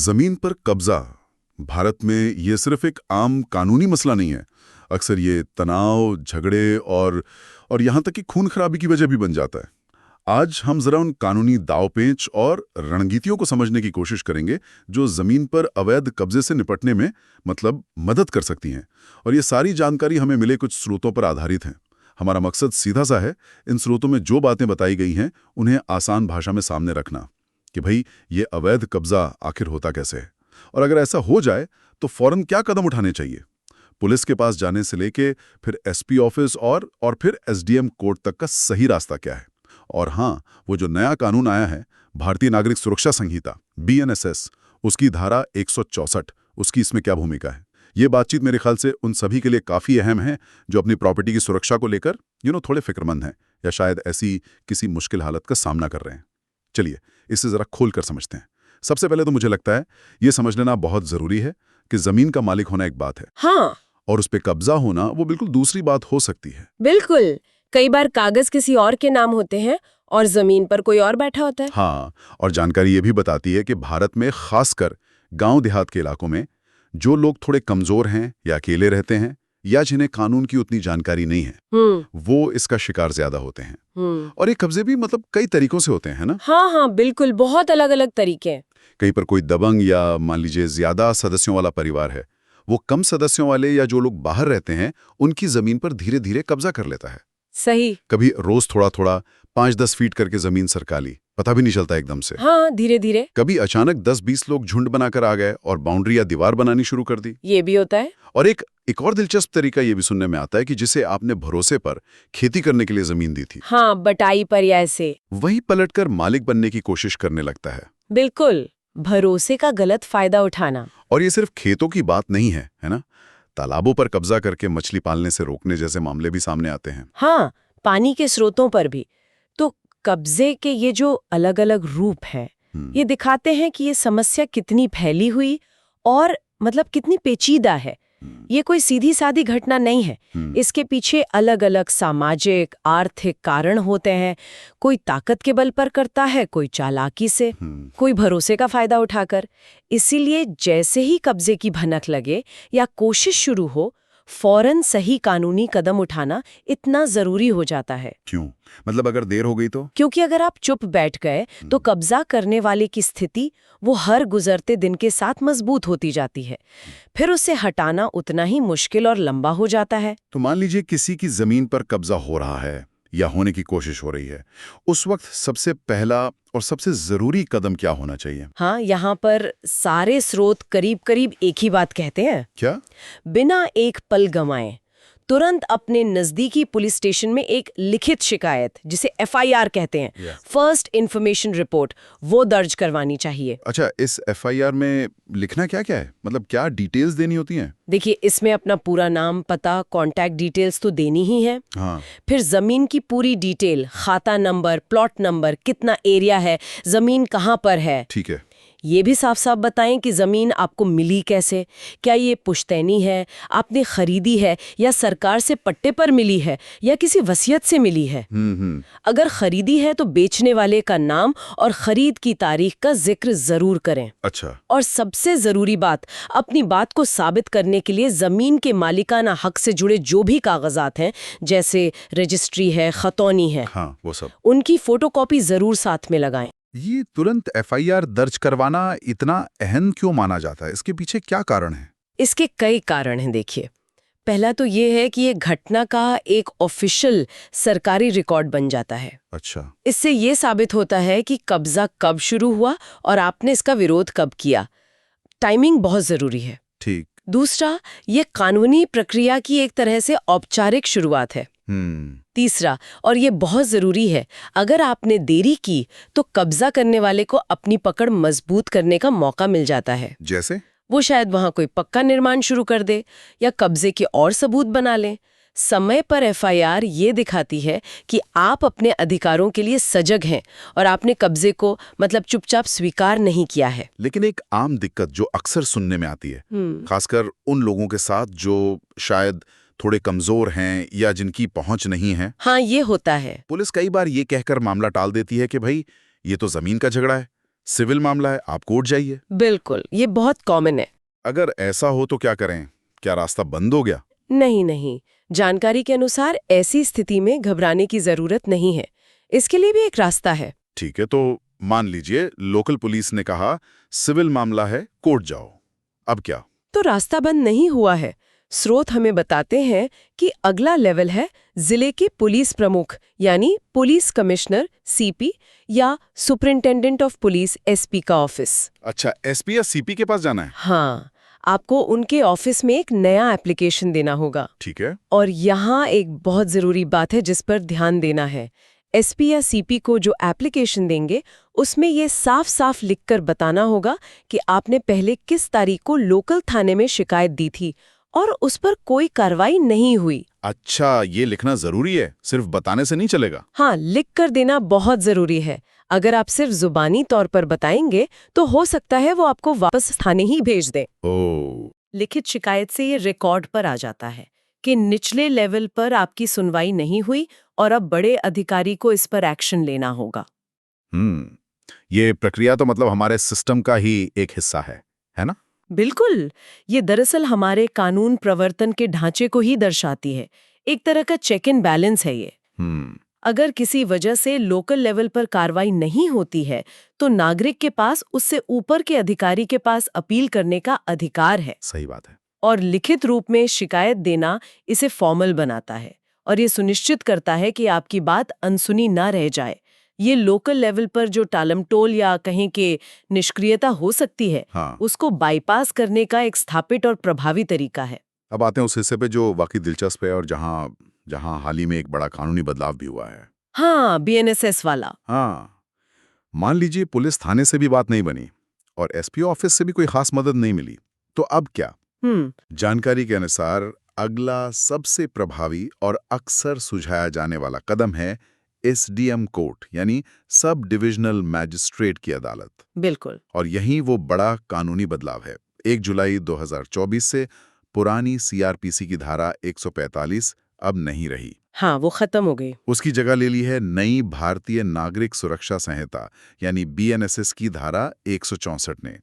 जमीन पर कब्जा भारत में ये सिर्फ एक आम कानूनी मसला नहीं है। अक्सर ये तनाव, झगड़े और यहाँ तक कि खून खराबी की वजह भी बन जाता है। आज हम जरा उन कानूनी दांव-पेच और रणनीतियों को समझने की कोशिश करेंगे जो जमीन पर अवैध कब्जे से निपटने में मदद कर सकती हैं। और ये सारी जानकारी हमें मिले कुछ स्रोतों पर आधारित है। हमारा मकसद सीधा सा है, इन स्रोतों में जो बातें बताई गई हैं उन्हें आसान भाषा में सामने रखना कि भाई ये अवैध कब्जा आखिर होता कैसे है, और अगर ऐसा हो जाए तो फौरन क्या कदम उठाने चाहिए। पुलिस के पास जाने से लेके फिर एसपी ऑफिस और फिर एसडीएम कोर्ट तक का सही रास्ता क्या है। और हाँ, वो जो नया कानून आया है, भारतीय नागरिक सुरक्षा संहिता BNSS, उसकी धारा 164, उसकी इसमें क्या भूमिका है। ये बातचीत मेरे ख्याल से उन सभी के लिए काफ़ी अहम है जो अपनी प्रॉपर्टी की सुरक्षा को लेकर थोड़े फिक्रमंद हैं या शायद ऐसी किसी मुश्किल हालत का सामना कर रहे हैं। चलिए इसे ज़रा खोल कर समझते हैं। सबसे पहले तो मुझे लगता है ये समझ लेना बहुत ज़रूरी है कि ज़मीन का मालिक होना एक बात है, हाँ, और उस पे कब्जा होना वो बिल्कुल दूसरी बात हो सकती है। बिल्कुल। कई बार कागज किसी और के नाम होते हैं और जमीन पर कोई और बैठा होता है। हाँ, और जानकारी ये भी बताती है कि भारत में खासकर गांव देहात के इलाकों में जो लोग थोड़े कमज़ोर हैं या अकेले रहते हैं या जिन्हें कानून की उतनी जानकारी नहीं है, वो इसका शिकार ज्यादा होते हैं। और ये कब्जे भी कई तरीकों से होते हैं ना। हाँ, बिल्कुल, बहुत अलग अलग तरीके हैं। कहीं पर कोई दबंग या मान लीजिए ज्यादा सदस्यों वाला परिवार है, वो कम सदस्यों वाले या जो लोग बाहर रहते हैं उनकी जमीन पर धीरे धीरे कब्जा कर लेता है। सही। कभी रोज थोड़ा थोड़ा 5-10 फीट करके जमीन सरका ली, पता भी नहीं चलता एकदम से। हाँ, धीरे धीरे। कभी अचानक 10-20 लोग झुंड बनाकर आ गए और बाउंड्री या दीवार बनानी शुरू कर दी। ये भी होता है। और एक और दिलचस्प तरीका ये भी सुनने में आता है कि जिसे आपने भरोसे पर खेती करने के लिए जमीन दी थी, हाँ, बटाई पर या ऐसे, वही पलटकर मालिक बनने की कोशिश करने लगता है। बिल्कुल, भरोसे का गलत फायदा उठाना। और ये सिर्फ खेतों की बात नहीं है, है ना। तालाबों पर कब्जा करके मछली पालने से रोकने जैसे मामले भी सामने आते हैं। हाँ, पानी के स्रोतों पर भी। तो कब्जे के ये जो अलग अलग रूप हैं, ये दिखाते हैं कि ये समस्या कितनी फैली हुई और कितनी पेचीदा है। ये कोई सीधी सादी घटना नहीं है। इसके पीछे अलग अलग सामाजिक, आर्थिक कारण होते हैं। कोई ताकत के बल पर करता है, कोई चालाकी से, कोई भरोसे का फायदा उठाकर। इसीलिए जैसे ही कब्जे की भनक लगे या कोशिश शुरू हो, फौरन सही कानूनी कदम उठाना इतना जरूरी हो जाता है। क्यों? अगर देर हो गई तो? क्योंकि अगर आप चुप बैठ गए तो कब्जा करने वाले की स्थिति वो हर गुजरते दिन के साथ मजबूत होती जाती है। फिर उसे हटाना उतना ही मुश्किल और लंबा हो जाता है। तो मान लीजिए किसी की जमीन पर कब्जा हो रहा है या होने की कोशिश हो रही है, उस वक्त सबसे पहला और सबसे जरूरी कदम क्या होना चाहिए? हाँ, यहाँ पर सारे स्रोत करीब करीब एक ही बात कहते हैं। क्या? बिना एक पल गंवाए तुरंत अपने नजदीकी पुलिस स्टेशन में एक लिखित शिकायत, जिसे FIR कहते हैं, फर्स्ट इंफॉर्मेशन रिपोर्ट, वो दर्ज करवानी चाहिए। अच्छा, इस FIR में लिखना क्या क्या है? क्या डिटेल्स देनी होती हैं? देखिए, इसमें अपना पूरा नाम, पता, कॉन्टैक्ट डिटेल्स तो देनी ही है। हाँ। फिर जमीन की पूरी डिटेल, खाता नंबर, प्लॉट नंबर, कितना एरिया है, जमीन कहाँ पर है। ठीक है। ये भी साफ साफ बताएं कि जमीन आपको मिली कैसे, क्या ये पुश्तैनी है, आपने खरीदी है, या सरकार से पट्टे पर मिली है, या किसी वसीयत से मिली है। अगर खरीदी है तो बेचने वाले का नाम और खरीद की तारीख का जिक्र जरूर करें। अच्छा। और सबसे जरूरी बात, अपनी बात को साबित करने के लिए जमीन के मालिकाना हक से जुड़े जो भी कागजात हैं, जैसे रजिस्ट्री है, खतौनी है, हाँ, वो सब, उनकी फोटोकॉपी जरूर साथ में लगाएं। ये तुरंत FIR दर्ज करवाना इतना अहम क्यों माना जाता है? इसके पीछे क्या कारण है? इसके कई कारण हैं। देखिए, पहला तो ये है कि ये घटना का एक ऑफिशियल सरकारी रिकॉर्ड बन जाता है। अच्छा। इससे ये साबित होता है कि कब्जा कब शुरू हुआ और आपने इसका विरोध कब किया। टाइमिंग बहुत जरूरी है। ठीक। दूसरा, ये कानूनी प्रक्रिया की एक तरह से औपचारिक शुरुआत है। तीसरा, और ये बहुत जरूरी है, अगर आपने देरी की तो कब्जा करने वाले को अपनी पकड़ मजबूत करने का मौका मिल जाता है। जैसे? वो शायद वहां कोई पक्का निर्माण शुरू कर दे या कब्जे के और सबूत बना ले। समय पर FIR ये दिखाती है कि आप अपने अधिकारों के लिए सजग हैं और आपने कब्जे को चुपचाप स्वीकार नहीं किया है। लेकिन एक आम दिक्कत जो अक्सर सुनने में आती है, खासकर उन लोगों के साथ जो शायद थोड़े कमजोर हैं या जिनकी पहुंच नहीं है। हाँ, ये होता है। पुलिस कई बार ये कहकर मामला टाल देती है कि भाई ये तो जमीन का झगड़ा है, सिविल मामला है, आप कोर्ट जाइए। बिल्कुल, ये बहुत कॉमन है। अगर ऐसा हो तो क्या करें? क्या रास्ता बंद हो गया? नहीं, जानकारी के अनुसार ऐसी स्थिति में घबराने की जरूरत नहीं है। इसके लिए भी एक रास्ता है। ठीक है, तो मान लीजिए लोकल पुलिस ने कहा सिविल मामला है, कोर्ट जाओ। अब क्या? तो रास्ता बंद नहीं हुआ है। स्रोत हमें बताते हैं कि अगला लेवल है जिले के पुलिस प्रमुख यानी पुलिस कमिश्नर सीपी या सुपरिंटेंडेंट ऑफ पुलिस एसपी का ऑफिस। अच्छा, एसपी या सीपी के पास जाना है? हाँ, आपको उनके ऑफिस में एक नया एप्लीकेशन देना होगा। ठीक है। और यहाँ एक बहुत जरूरी बात है जिस पर ध्यान देना है। एसपी या सीपी को जो एप्लीकेशन देंगे उसमें ये साफ साफ लिखकर बताना होगा कि आपने पहले किस तारीख को लोकल थाने में शिकायत दी थी और उस पर कोई कार्रवाई नहीं हुई। अच्छा, ये लिखना जरूरी है, सिर्फ बताने से नहीं चलेगा? हाँ, लिख कर देना बहुत जरूरी है। अगर आप सिर्फ जुबानी तौर पर बताएंगे तो हो सकता है वो आपको वापस थाने ही भेज दें। ओह। लिखित शिकायत से ये रिकॉर्ड पर आ जाता है कि निचले लेवल पर आपकी सुनवाई नहीं हुई और अब बड़े अधिकारी को इस पर एक्शन लेना होगा। ये प्रक्रिया तो मतलब हमारे सिस्टम का ही एक हिस्सा है ना? बिल्कुल, ये दरअसल हमारे कानून प्रवर्तन के ढांचे को ही दर्शाती है। एक तरह का चेक एंड बैलेंस है ये। अगर किसी वजह से लोकल लेवल पर कार्रवाई नहीं होती है तो नागरिक के पास उससे ऊपर के अधिकारी के पास अपील करने का अधिकार है। सही बात है। और लिखित रूप में शिकायत देना इसे फॉर्मल बनाता है और ये सुनिश्चित करता है कि आपकी बात अनसुनी ना रह जाए। ये लोकल लेवल पर जो टालमटोल या कहीं के निष्क्रियता हो सकती है, हाँ। उसको बाईपास करने का एक स्थापित और प्रभावी तरीका है। अब आते हैं उस हिस्से पे जो वाकई दिलचस्प है और जहां हाल ही में एक बड़ा कानूनी बदलाव भी हुआ है। हाँ, बीएनएसएस वाला। हाँ, मान लीजिए पुलिस थाने से भी बात नहीं बनी और एसपी ऑफिस से भी कोई खास मदद नहीं मिली, तो अब क्या? जानकारी के अनुसार अगला सबसे प्रभावी और अक्सर सुझाया जाने वाला कदम है एसडीएम कोर्ट यानी सब डिविजनल मैजिस्ट्रेट की अदालत। बिल्कुल। और यही वो बड़ा कानूनी बदलाव है। 1 जुलाई 2024 से पुरानी सीआरपीसी की धारा 145 अब नहीं रही। हाँ, वो खत्म हो गई। उसकी जगह ले ली है नई भारतीय नागरिक सुरक्षा संहिता यानी बीएनएसएस की धारा 164 ने।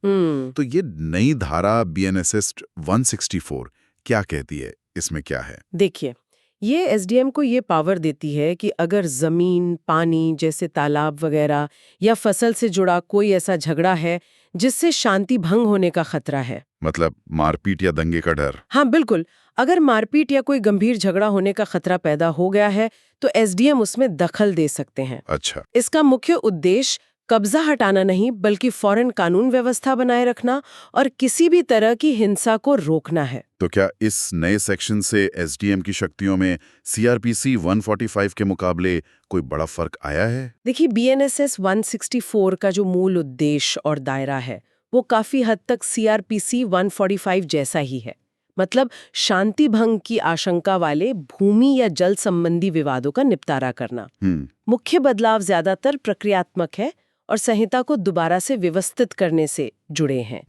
तो ये नई धारा बीएनएसएस 164 क्या कहती है? इसमें क्या है? देखिए, ये एसडीएम को ये पावर देती है कि अगर जमीन, पानी जैसे तालाब वगैरह या फसल से जुड़ा कोई ऐसा झगड़ा है जिससे शांति भंग होने का खतरा है, मतलब मारपीट या दंगे का डर? हाँ बिल्कुल, अगर मारपीट या कोई गंभीर झगड़ा होने का खतरा पैदा हो गया है तो एसडीएम उसमें दखल दे सकते हैं। अच्छा। इसका मुख्य उद्देश्य कब्जा हटाना नहीं बल्कि फौरन कानून व्यवस्था बनाए रखना और किसी भी तरह की हिंसा को रोकना है। तो क्या इस नए सेक्शन से एसडीएम की शक्तियों में सीआरपीसी 145 के मुकाबले कोई बड़ा फर्क आया है? देखिए, बीएनएसएस 164 का जो मूल उद्देश्य और दायरा है वो काफी हद तक सीआरपीसी 145 जैसा ही है। मतलब शांति भंग की आशंका वाले भूमि या जल संबंधी विवादों का निपटारा करना। मुख्य बदलाव ज्यादातर प्रक्रियात्मक है और संहिता को दोबारा से व्यवस्थित करने से जुड़े हैं।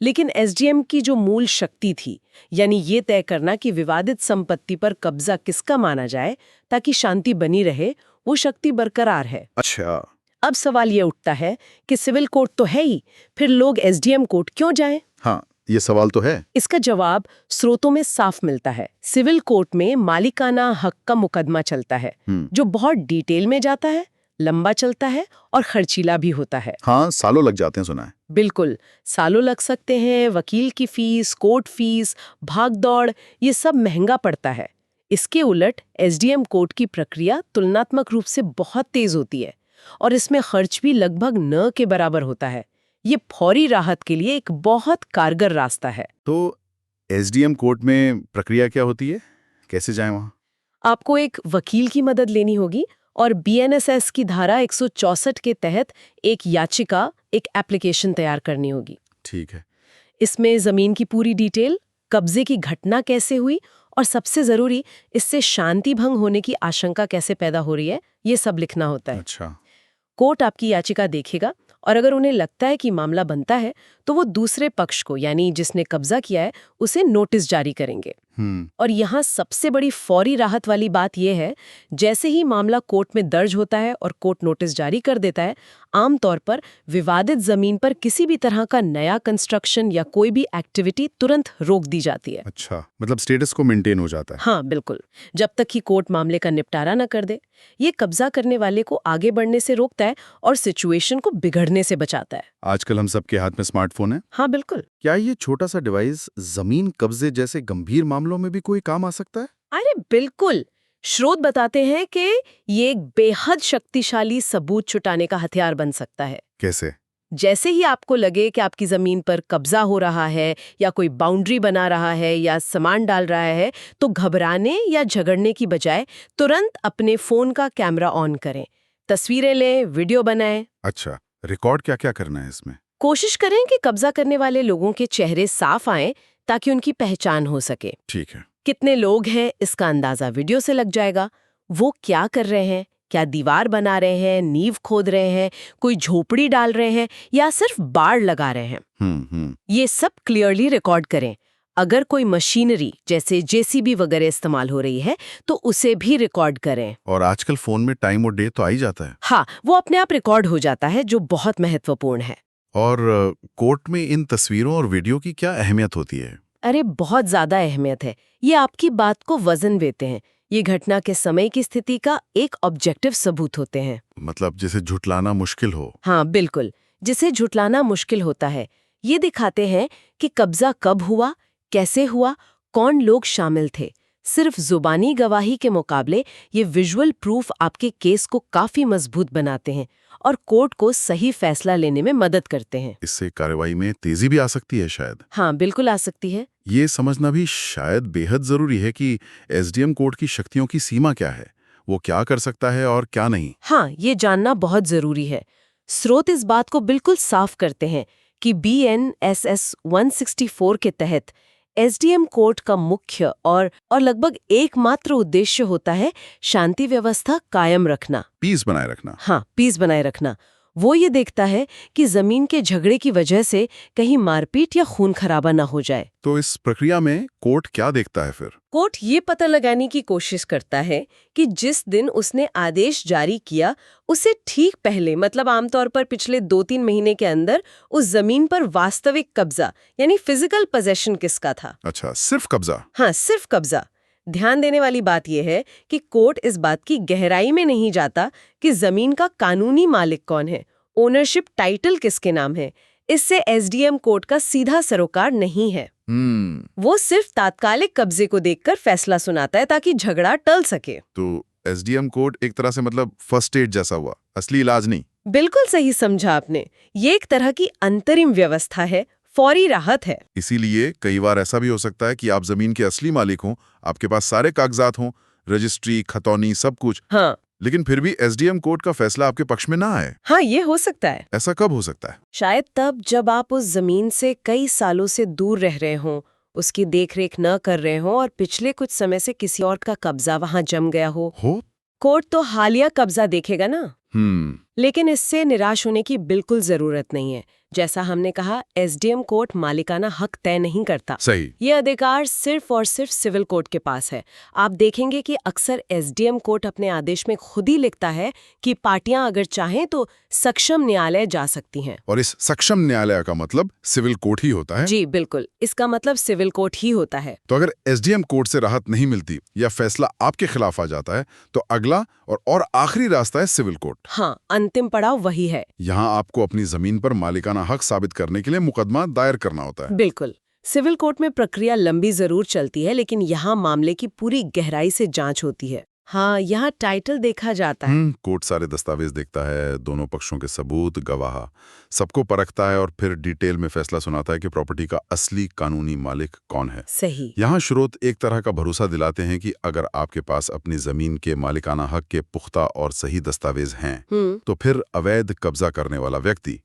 लेकिन एसडीएम की जो मूल शक्ति थी, यानी ये तय करना कि विवादित संपत्ति पर कब्जा किसका माना जाए ताकि शांति बनी रहे, वो शक्ति बरकरार है। अच्छा। अब सवाल ये उठता है कि सिविल कोर्ट तो है ही, फिर लोग एसडीएम कोर्ट क्यों जाएं? हाँ, ये सवाल तो है। इसका जवाब स्रोतों में साफ मिलता है। सिविल कोर्ट में मालिकाना हक का मुकदमा चलता है जो बहुत डिटेल में जाता है, लंबा चलता है और खर्चीला भी होता है। हाँ, सालों लग जाते हैं, सुना है। बिल्कुल, सालों लग सकते हैं। वकील की फीस, कोर्ट फीस, भागदौड़, ये सब महंगा पड़ता है। इसके उलट एसडीएम कोर्ट की प्रक्रिया तुलनात्मक रूप से बहुत तेज होती है और इसमें खर्च भी लगभग न के बराबर होता है। ये फौरी राहत के लिए एक बहुत कारगर रास्ता है। तो एसडीएम कोर्ट में प्रक्रिया क्या होती है? कैसे जाएं वहां? आपको एक वकील की मदद लेनी होगी और बीएनएसएस की धारा 164 के तहत एक याचिका, एक एप्लीकेशन तैयार करनी होगी। ठीक है। इसमें जमीन की पूरी डिटेल, कब्जे की घटना कैसे हुई और सबसे जरूरी इससे शांति भंग होने की आशंका कैसे पैदा हो रही है, ये सब लिखना होता है। अच्छा। कोर्ट आपकी याचिका देखेगा और अगर उन्हें लगता है कि मामला बनता है तो वो दूसरे पक्ष को, यानी जिसने कब्जा किया है, उसे नोटिस जारी करेंगे। और यहाँ सबसे बड़ी फौरी राहत वाली बात यह है, जैसे ही मामला कोर्ट में दर्ज होता है और कोर्ट नोटिस जारी कर देता है, आमतौर पर विवादित जमीन पर किसी भी तरह का नया कंस्ट्रक्शन या कोई भी एक्टिविटी तुरंत रोक दी जाती है। अच्छा, मतलब स्टेटस को मेंटेन हो जाता है। हाँ बिल्कुल, जब तक कि कोर्ट मामले का निपटारा न कर दे। ये कब्जा करने वाले को आगे बढ़ने से रोकता है और सिचुएशन को बिगड़ने से बचाता है। आजकल हम सबके हाथ में स्मार्टफोन है। हाँ बिल्कुल। क्या ये छोटा सा डिवाइस जमीन कब्जे जैसे गंभीर मामलों में भी कोई काम आ सकता है? अरे बिल्कुल, स्रोत बताते हैं कि ये एक बेहद शक्तिशाली सबूत छुटाने का हथियार बन सकता है। कैसे? जैसे ही आपको लगे कि आपकी जमीन पर कब्जा हो रहा है या कोई बाउंड्री बना रहा है या सामान डाल रहा है, तो घबराने या झगड़ने की बजाय तुरंत अपने फोन का कैमरा ऑन करें, तस्वीरें लें, वीडियो बनाएं। अच्छा, रिकॉर्ड क्या क्या करना है इसमें? कोशिश करें कि कब्जा करने वाले लोगों के चेहरे साफ आएं ताकि उनकी पहचान हो सके। ठीक है। कितने लोग हैं इसका अंदाजा वीडियो से लग जाएगा। वो क्या कर रहे हैं, क्या दीवार बना रहे हैं, नींव खोद रहे हैं, कोई झोपड़ी डाल रहे हैं या सिर्फ बाड़ लगा रहे हैं, ये सब क्लियरली रिकॉर्ड करें। अगर कोई मशीनरी जैसे जेसीबी वगैरह इस्तेमाल हो रही है तो उसे भी रिकॉर्ड करें। और आजकल फोन में टाइम और डे तो आ ही जाता है। हाँ, वो अपने आप रिकॉर्ड हो जाता है, जो बहुत महत्वपूर्ण है। और कोर्ट में इन तस्वीरों और वीडियो की क्या अहमियत होती है? अरे बहुत ज्यादा अहमियत है। ये आपकी बात को वजन देते हैं। ये घटना के समय की स्थिति का एक ऑब्जेक्टिव सबूत होते हैं। मतलब जिसे झुटलाना मुश्किल हो। हाँ बिल्कुल, जिसे झुटलाना मुश्किल होता है। ये दिखाते हैं कि कब्जा कब हुआ, कैसे हुआ, कौन लोग शामिल थे। सिर्फ जुबानी गवाही के मुकाबले ये विजुअल प्रूफ आपके केस को काफी मजबूत बनाते हैं और कोर्ट को सही फैसला लेने में मदद करते हैं। इससे कार्रवाई में तेजी भी आ सकती है शायद। हाँ बिल्कुल आ सकती है। ये समझना भी शायद बेहद जरूरी है कि एसडीएम कोर्ट की शक्तियों की सीमा क्या है, वो क्या कर सकता है और क्या नहीं। हाँ, ये जानना बहुत जरूरी है। स्रोत इस बात को बिल्कुल साफ करते हैं कि BNSS 164 के तहत एसडीएम कोर्ट का मुख्य और लगभग एकमात्र उद्देश्य होता है शांति व्यवस्था कायम रखना, पीस बनाए रखना। हाँ, पीस बनाए रखना। वो ये देखता है कि जमीन के झगड़े की वजह से कहीं मारपीट या खून खराबा ना हो जाए। तो इस प्रक्रिया में कोर्ट क्या देखता है फिर? कोर्ट ये पता लगाने की कोशिश करता है कि जिस दिन उसने आदेश जारी किया उसे ठीक पहले, मतलब आमतौर पर पिछले 2-3 महीने के अंदर, उस जमीन पर वास्तविक कब्जा यानी फिजिकल पोजेशन किसका था। अच्छा, सिर्फ कब्जा? हाँ, सिर्फ कब्जा। ध्यान देने वाली बात यह है कि कोर्ट इस बात की गहराई में नहीं जाता कि जमीन का कानूनी मालिक कौन है, ओनरशिप टाइटल किसके नाम है। इससे एसडीएम कोर्ट का सीधा सरोकार नहीं है। वो सिर्फ तात्कालिक कब्जे को देखकर फैसला सुनाता है ताकि झगड़ा टल सके। तो एसडीएम कोर्ट एक तरह से मतलब फर्स्ट एड जैसा हुआ, असली इलाज नहीं। बिल्कुल सही समझा आपने। ये एक तरह की अंतरिम व्यवस्था है, फौरी राहत है। इसीलिए कई बार ऐसा भी हो सकता है कि आप जमीन के असली मालिक हों, आपके पास सारे कागजात हों, रजिस्ट्री, खतौनी, सब कुछ, हाँ, लेकिन फिर भी एसडीएम कोर्ट का फैसला आपके पक्ष में ना आए। हाँ, ये हो सकता है। ऐसा कब हो सकता है? शायद तब जब आप उस जमीन से कई सालों से दूर रह रहे हों, उसकी देखरेख न कर रहे हों और पिछले कुछ समय से किसी और का कब्जा वहां जम गया हो। कोर्ट तो हालिया कब्जा देखेगा ना। लेकिन इससे निराश होने की बिल्कुल जरूरत नहीं है। जैसा हमने कहा, एसडीएम कोर्ट मालिकाना हक तय नहीं करता। सही। ये अधिकार सिर्फ और सिर्फ सिविल कोर्ट के पास है। आप देखेंगे कि अक्सर एसडीएम कोर्ट अपने आदेश में खुद ही लिखता है कि पार्टियां अगर चाहें तो सक्षम न्यायालय जा सकती हैं। और इस सक्षम न्यायालय का मतलब सिविल कोर्ट ही होता है? जी बिल्कुल, इसका मतलब सिविल कोर्ट ही होता है। तो अगर एसडीएम कोर्ट से राहत नहीं मिलती या फैसला आपके खिलाफ आ जाता है तो अगला और आखिरी रास्ता है सिविल कोर्ट। हाँ, अंतिम पड़ाव वही है। यहाँ आपको अपनी जमीन पर मालिकाना हक साबित करने के लिए मुकदमा दायर करना होता है। बिल्कुल। सिविल कोर्ट में प्रक्रिया लंबी जरूर चलती है, लेकिन यहाँ मामले की पूरी गहराई से जांच होती है। हाँ, यहाँ टाइटल देखा जाता है। कोर्ट सारे दस्तावेज देखता है, दोनों पक्षों के सबूत, गवाह, सबको परखता है और फिर डिटेल में फैसला सुनाता है कि प्रॉपर्टी का असली कानूनी मालिक कौन है। सही। यहाँ स्रोत एक तरह का भरोसा दिलाते हैं कि अगर आपके पास अपनी जमीन के मालिकाना हक के पुख्ता और सही दस्तावेज हैं, तो फिर अवैध कब्जा करने वाला व्यक्ति,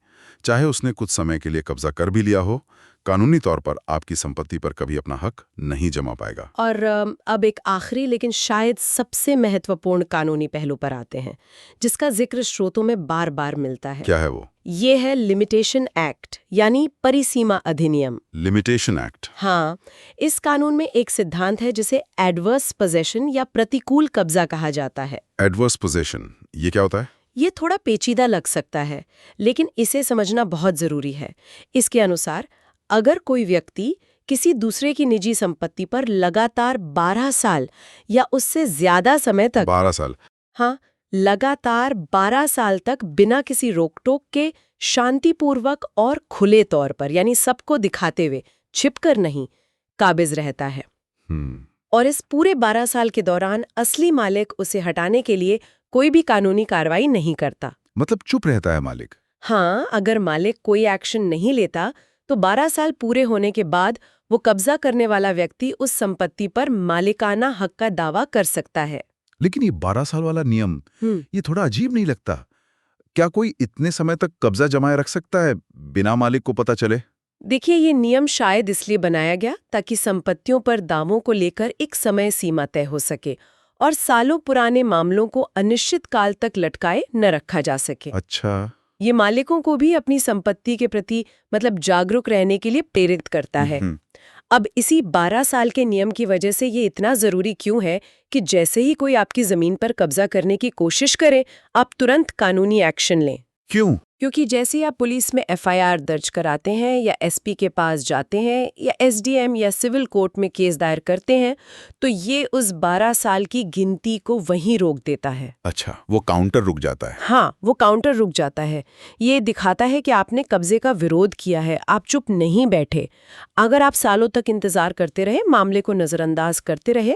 चाहे उसने कुछ समय के लिए कब्जा कर भी लिया हो, कानूनी तौर पर आपकी संपत्ति पर कभी अपना हक नहीं जमा पाएगा। और अब एक आखिरी लेकिन शायद सबसे महत्वपूर्ण कानूनी पहलू पर आते हैं, जिसका जिक्र स्रोतों में बार बार मिलता है। क्या है वो? ये है लिमिटेशन एक्ट, यानी परिसीमा अधिनियम। Limitation act. हाँ, इस कानून में एक सिद्धांत है जिसे एडवर्स पोजेशन या प्रतिकूल कब्जा कहा जाता है। एडवर्स पोजेशन, ये क्या होता है? ये थोड़ा पेचीदा लग सकता है, लेकिन इसे समझना बहुत जरूरी है। इसके अनुसार अगर कोई व्यक्ति किसी दूसरे की निजी संपत्ति पर लगातार 12 साल या उससे ज्यादा समय तक 12 साल। हाँ, लगातार 12 साल तक बिना किसी रोक-टोक के शांतिपूर्वक और खुले तौर पर, यानी सबको दिखाते हुए, छिपकर नहीं, काबिज रहता है और इस पूरे 12 साल के दौरान असली मालिक उसे हटाने के लिए कोई भी कानूनी कार्रवाई नहीं करता। मतलब चुप रहता है मालिक? हाँ, अगर मालिक कोई एक्शन नहीं लेता तो 12 साल पूरे होने के बाद वो कब्जा करने वाला व्यक्ति उस संपत्ति पर मालिकाना हक का दावा कर सकता है। लेकिन ये 12 साल वाला नियम, ये थोड़ा अजीब नहीं लगता? क्या कोई इतने समय तक कब्जा जमाए रख सकता है बिना मालिक को पता चले? देखिए, ये नियम शायद इसलिए बनाया गया ताकि संपत्तियों पर दावों को लेकर एक समय सीमा तय हो सके और सालों पुराने मामलों को अनिश्चित काल तक लटकाए न रखा जा सके। अच्छा। ये मालिकों को भी अपनी संपत्ति के प्रति जागरूक रहने के लिए प्रेरित करता है। अब इसी 12 साल के नियम की वजह से ये इतना जरूरी क्यों है कि जैसे ही कोई आपकी जमीन पर कब्जा करने की कोशिश करे, आप तुरंत कानूनी एक्शन लें। क्यों? क्योंकि जैसे ही आप पुलिस में एफआईआर दर्ज कराते हैं या एसपी के पास जाते हैं या एसडीएम या सिविल कोर्ट में केस दायर करते हैं, तो ये उस 12 साल की गिनती को वहीं रोक देता है। अच्छा, वो काउंटर रुक जाता है। हाँ, वो काउंटर रुक जाता है। ये दिखाता है कि आपने कब्जे का विरोध किया है, आप चुप नहीं बैठे। अगर आप सालों तक इंतजार करते रहे, मामले को नजरअंदाज करते रहे,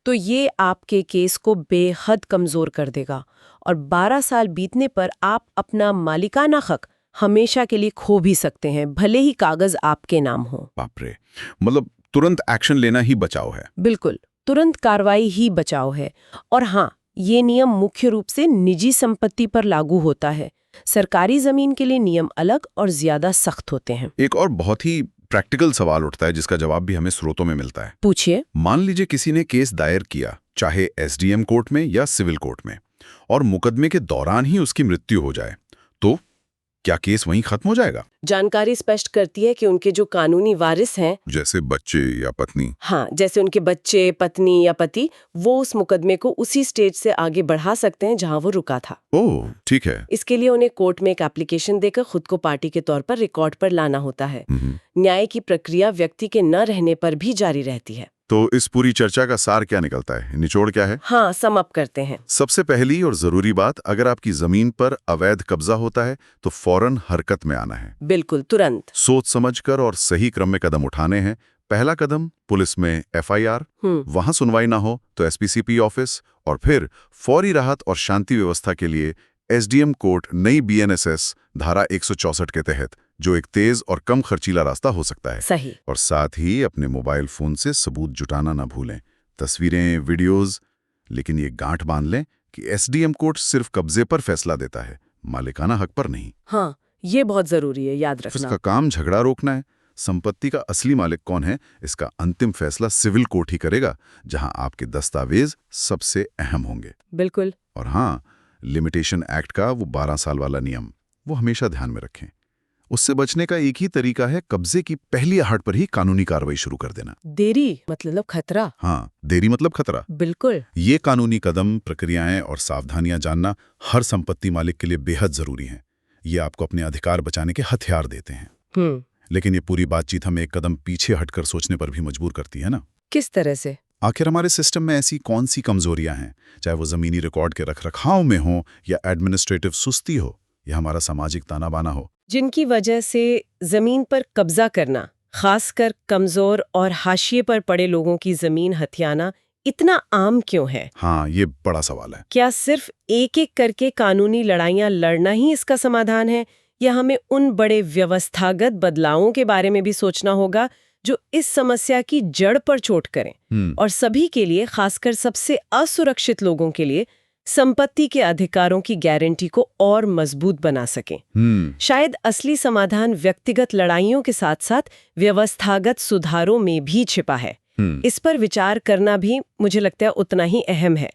तो ये आपके केस को बेहद कमजोर कर देगा और 12 साल बीतने पर आप अपना मालिकाना हक हमेशा के लिए खो भी सकते हैं, भले ही कागज आपके नाम हो। बाप रे, मतलब तुरंत एक्शन लेना ही बचाव है। बिल्कुल, तुरंत कार्रवाई ही बचाव है। और हाँ, ये नियम मुख्य रूप से निजी संपत्ति पर लागू होता है। सरकारी जमीन के लिए नियम अलग और ज्यादा सख्त होते हैं। एक और बहुत ही प्रैक्टिकल सवाल उठता है जिसका जवाब भी हमें स्रोतों में मिलता है। पूछिए। मान लीजिए किसी ने केस दायर किया, चाहे एसडीएम कोर्ट में या सिविल कोर्ट में, और मुकदमे के दौरान ही उसकी मृत्यु हो जाए, तो क्या केस वहीं खत्म हो जाएगा? जानकारी स्पष्ट करती है कि उनके जो कानूनी वारिस हैं, जैसे बच्चे या पत्नी, हाँ, जैसे उनके बच्चे, पत्नी या पति, वो उस मुकदमे को उसी स्टेज से आगे बढ़ा सकते हैं जहां वो रुका था। ओह, ठीक है। इसके लिए उन्हें कोर्ट में एक एप्लीकेशन देकर खुद को पार्टी के तौर पर रिकॉर्ड पर लाना होता है। न्याय की प्रक्रिया व्यक्ति के न रहने पर भी जारी रहती है। तो इस पूरी चर्चा का सार क्या निकलता है? निचोड़ क्या है? हाँ, सम अप करते हैं। सबसे पहली और जरूरी बात, अगर आपकी जमीन पर अवैध कब्जा होता है तो फौरन हरकत में आना है। बिल्कुल, तुरंत। सोच समझकर और सही क्रम में कदम उठाने हैं। पहला कदम पुलिस में एफआईआर, वहां सुनवाई ना हो तो एसपीसीपी ऑफिस, और फिर फौरी राहत और शांति व्यवस्था के लिए एसडीएम कोर्ट, नई बीएनएसएस धारा 164 के तहत, जो एक तेज और कम खर्चीला रास्ता हो सकता है। सही। और साथ ही अपने मोबाइल फोन से सबूत जुटाना ना भूलें, तस्वीरें, वीडियोस। लेकिन ये गांठ बांध लें कि एसडीएम कोर्ट सिर्फ कब्जे पर फैसला देता है, मालिकाना हक पर नहीं। हाँ, ये बहुत जरूरी है, याद रखना। उसका काम झगड़ा रोकना है। संपत्ति का असली मालिक कौन है, इसका अंतिम फैसला सिविल कोर्ट ही करेगा, जहां आपके दस्तावेज सबसे अहम होंगे। बिल्कुल। और हाँ, लिमिटेशन एक्ट का वो 12 साल वाला नियम, वो हमेशा ध्यान में रखें। उससे बचने का एक ही तरीका है, कब्जे की पहली आहट पर ही कानूनी कार्रवाई शुरू कर देना। देरी मतलब खतरा। हाँ, देरी मतलब खतरा। बिल्कुल। ये कानूनी कदम, प्रक्रियाएं और सावधानियां जानना हर संपत्ति मालिक के लिए बेहद जरूरी है। ये आपको अपने अधिकार बचाने के हथियार देते हैं। लेकिन ये पूरी बातचीत हमें एक कदम पीछे हटकर सोचने पर भी मजबूर करती है ना। किस तरह से? आखिर हमारे सिस्टम में ऐसी कौन सी कमजोरियां हैं, चाहे वो जमीनी रिकॉर्ड के रखरखाव में हो या एडमिनिस्ट्रेटिव सुस्ती हो या हमारा सामाजिक ताना बाना हो, जिनकी वजह से जमीन पर कब्जा करना, खासकर कमजोर और हाशिए पर पड़े लोगों की जमीन हथियाना, इतना आम क्यों है? हाँ, ये बड़ा सवाल है। क्या सिर्फ एक एक करके कानूनी लड़ाइयां लड़ना ही इसका समाधान है, या हमें उन बड़े व्यवस्थागत बदलावों के बारे में भी सोचना होगा जो इस समस्या की जड़ पर चोट करें और सभी के लिए, खासकर सबसे असुरक्षित लोगों के लिए, संपत्ति के अधिकारों की गारंटी को और मजबूत बना सकें। शायद असली समाधान व्यक्तिगत लड़ाइयों के साथ साथ व्यवस्थागत सुधारों में भी छिपा है। इस पर विचार करना भी मुझे लगता है उतना ही अहम है।